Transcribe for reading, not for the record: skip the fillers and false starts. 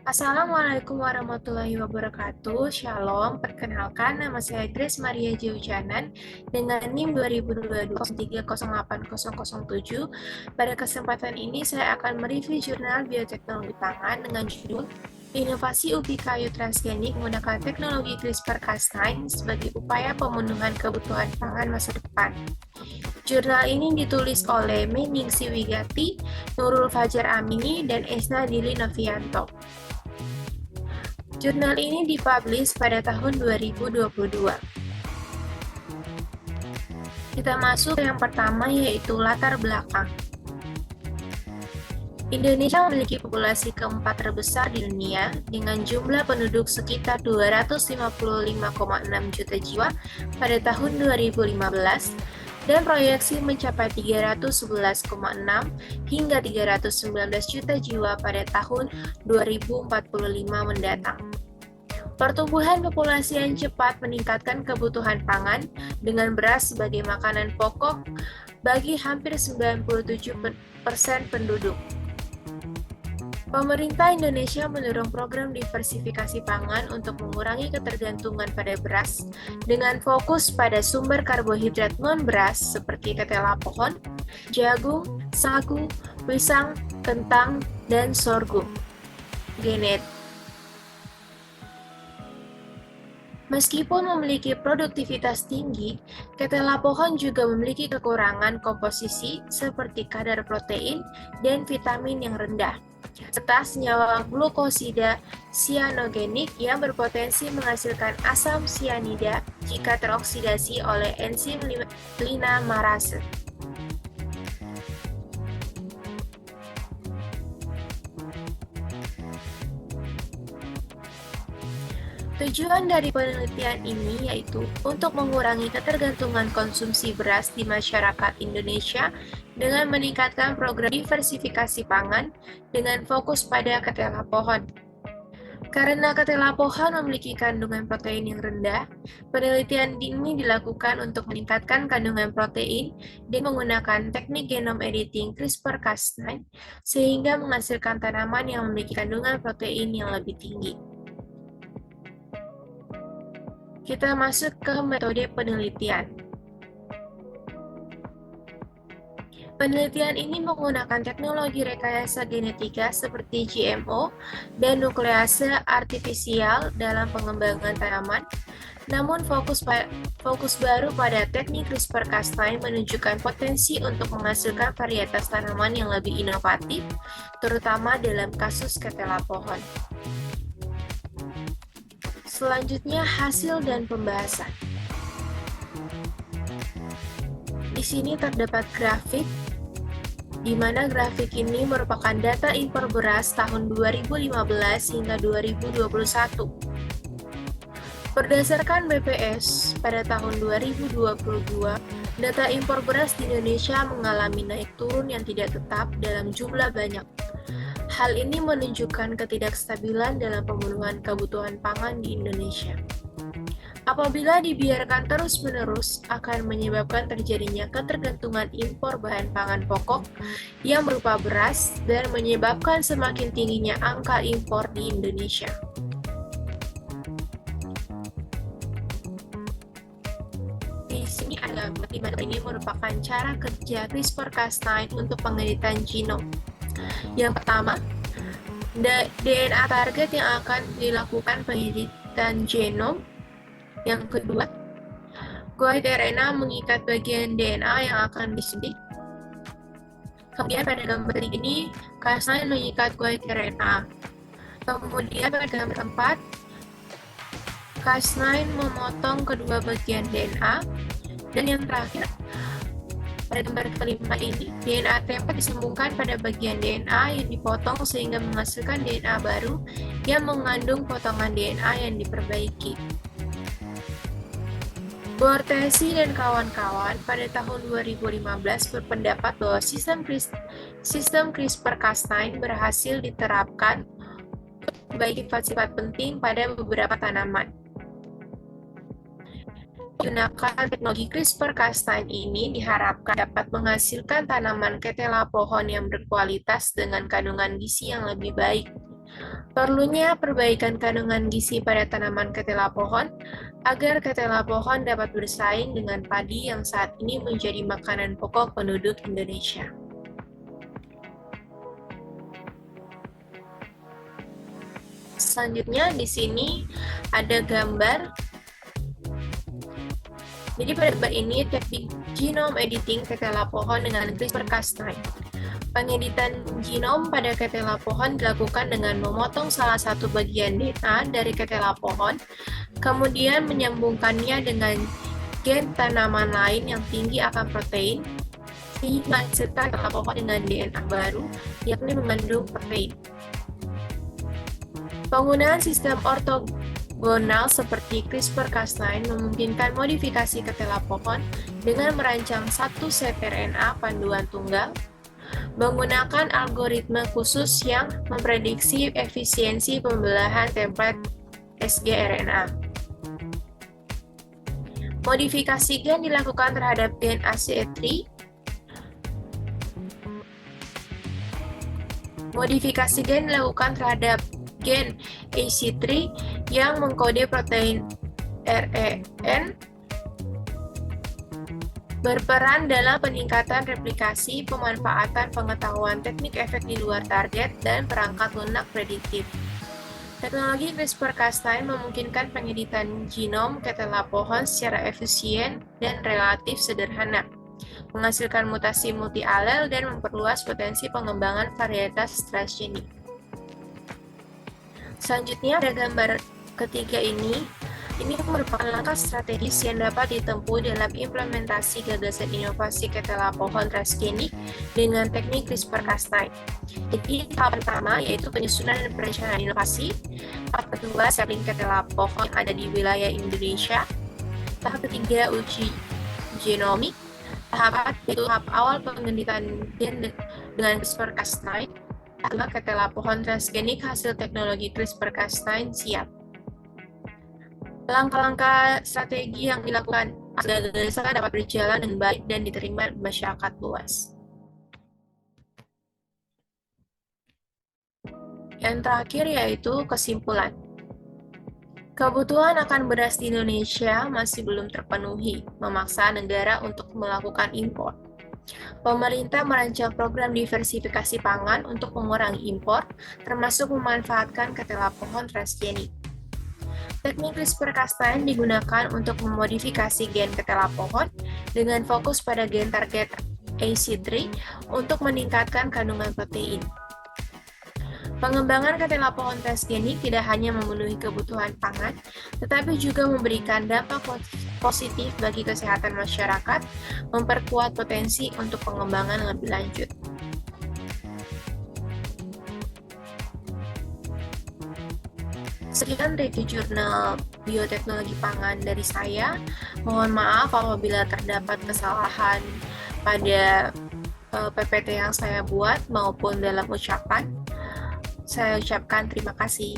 Assalamualaikum warahmatullahi wabarakatuh. Shalom, perkenalkan nama saya Grace Maria Jeujanan dengan NIM 2022-030807. Pada kesempatan ini saya akan mereview jurnal bioteknologi pangan dengan judul Inovasi Ubi Kayu Transgenik menggunakan teknologi CRISPR-Cas9 sebagai upaya pemenuhan kebutuhan pangan masa depan. Jurnal ini ditulis oleh Meningsi Wigati, Nurul Fajar Amini, dan Esna Dili Novianto. Jurnal ini dipublish pada tahun 2022. Kita masuk ke yang pertama, yaitu latar belakang. Indonesia memiliki populasi keempat terbesar di dunia dengan jumlah penduduk sekitar 255,6 juta jiwa pada tahun 2015 dan proyeksi mencapai 311,6 hingga 319 juta jiwa pada tahun 2045 mendatang. Pertumbuhan populasi yang cepat meningkatkan kebutuhan pangan dengan beras sebagai makanan pokok bagi hampir 97% penduduk. Pemerintah Indonesia mendorong program diversifikasi pangan untuk mengurangi ketergantungan pada beras dengan fokus pada sumber karbohidrat non-beras seperti ketela pohon, jagung, sagu, pisang, kentang, dan sorghum. Meskipun memiliki produktivitas tinggi, ketela pohon juga memiliki kekurangan komposisi seperti kadar protein dan vitamin yang rendah, serta senyawa glukosida sianogenik yang berpotensi menghasilkan asam sianida jika teroksidasi oleh enzim linamarase. Tujuan dari penelitian ini yaitu untuk mengurangi ketergantungan konsumsi beras di masyarakat Indonesia dengan meningkatkan program diversifikasi pangan dengan fokus pada ketela pohon. Karena ketela pohon memiliki kandungan protein yang rendah, penelitian ini dilakukan untuk meningkatkan kandungan protein dengan menggunakan teknik genome editing CRISPR-Cas9 sehingga menghasilkan tanaman yang memiliki kandungan protein yang lebih tinggi. Kita masuk ke metode penelitian. Penelitian ini menggunakan teknologi rekayasa genetika seperti GMO dan nuklease artifisial dalam pengembangan tanaman, namun fokus baru pada teknik CRISPR-Cas9 menunjukkan potensi untuk menghasilkan varietas tanaman yang lebih inovatif, terutama dalam kasus ketela pohon. Selanjutnya, hasil dan pembahasan. Di sini terdapat grafik, di mana grafik ini merupakan data impor beras tahun 2015 hingga 2021. Berdasarkan BPS, pada tahun 2022, data impor beras di Indonesia mengalami naik turun yang tidak tetap dalam jumlah banyak. Hal ini menunjukkan ketidakstabilan dalam pemenuhan kebutuhan pangan di Indonesia. Apabila dibiarkan terus-menerus, akan menyebabkan terjadinya ketergantungan impor bahan pangan pokok yang berupa beras dan menyebabkan semakin tingginya angka impor di Indonesia. Di sini ada ini merupakan cara kerja CRISPR-Cas9 untuk pengeditan genom. Yang pertama, DNA target yang akan dilakukan pengeditan genom. Yang kedua, guide RNA mengikat bagian DNA yang akan disuntik. Kemudian pada gambar ini, Cas9 mengikat guide RNA. Kemudian pada gambar keempat, Cas9 memotong kedua bagian DNA. Dan yang terakhir, pada gambar kelima ini, DNA template disambungkan pada bagian DNA yang dipotong sehingga menghasilkan DNA baru yang mengandung potongan DNA yang diperbaiki. Bortesi dan kawan-kawan pada tahun 2015 berpendapat bahwa sistem CRISPR-Cas9 berhasil diterapkan untuk memperbaiki sifat-sifat penting pada beberapa tanaman. Menggunakan teknologi CRISPR-Cas9 ini diharapkan dapat menghasilkan tanaman ketela pohon yang berkualitas dengan kandungan gizi yang lebih baik. Perlunya perbaikan kandungan gizi pada tanaman ketela pohon agar ketela pohon dapat bersaing dengan padi yang saat ini menjadi makanan pokok penduduk Indonesia. Selanjutnya di sini ada gambar. Jadi pada gambar ini teknik genome editing ketela pohon dengan CRISPR-Cas9. Pengeditan genom pada ketela pohon dilakukan dengan memotong salah satu bagian DNA dari ketela pohon, kemudian menyambungkannya dengan gen tanaman lain yang tinggi akan protein, sehingga menghasilkan ketela pohon dengan DNA baru, yakni mengandung protein. Penggunaan sistem ortogonal seperti CRISPR-Cas9 memungkinkan modifikasi ketela pohon dengan merancang satu set RNA panduan tunggal, menggunakan algoritma khusus yang memprediksi efisiensi pembelahan template sgRNA. Modifikasi gen dilakukan terhadap gen ACE3. Modifikasi gen dilakukan terhadap gen AC3 yang mengkode protein REN, berperan dalam peningkatan replikasi, pemanfaatan pengetahuan teknik efek di luar target, dan perangkat lunak prediktif. Teknologi CRISPR-Cas9 memungkinkan pengeditan genom ketela pohon secara efisien dan relatif sederhana, menghasilkan mutasi multi-alel dan memperluas potensi pengembangan varietas transgenik. Selanjutnya pada gambar ketiga ini merupakan langkah strategis yang dapat ditempuh dalam implementasi gagasan inovasi ketela pohon transgenik dengan teknik CRISPR-Cas9. Jadi tahap pertama yaitu penyusunan dan perencanaan inovasi, tahap kedua sampling ketela pohon yang ada di wilayah Indonesia, tahap ketiga uji genomik, tahap awal pengeditan gen dengan CRISPR-Cas9, tahap ketela pohon transgenik hasil teknologi CRISPR-Cas9 siap. Langkah-langkah strategi yang dilakukan agar gagasan dapat berjalan dengan baik dan diterima masyarakat luas. Yang terakhir yaitu kesimpulan. Kebutuhan akan beras di Indonesia masih belum terpenuhi, memaksa negara untuk melakukan impor. Pemerintah merancang program diversifikasi pangan untuk mengurangi impor, termasuk memanfaatkan ketela pohon transgenik. Teknik CRISPR-Cas9 digunakan untuk memodifikasi gen ketela pohon dengan fokus pada gen target AC3 untuk meningkatkan kandungan protein. Pengembangan ketela pohon transgenik tidak hanya memenuhi kebutuhan pangan, tetapi juga memberikan dampak positif bagi kesehatan masyarakat, memperkuat potensi untuk pengembangan lebih lanjut. Sekian review jurnal bioteknologi pangan dari saya. Mohon maaf apabila terdapat kesalahan pada PPT yang saya buat maupun dalam ucapan. Saya ucapkan terima kasih.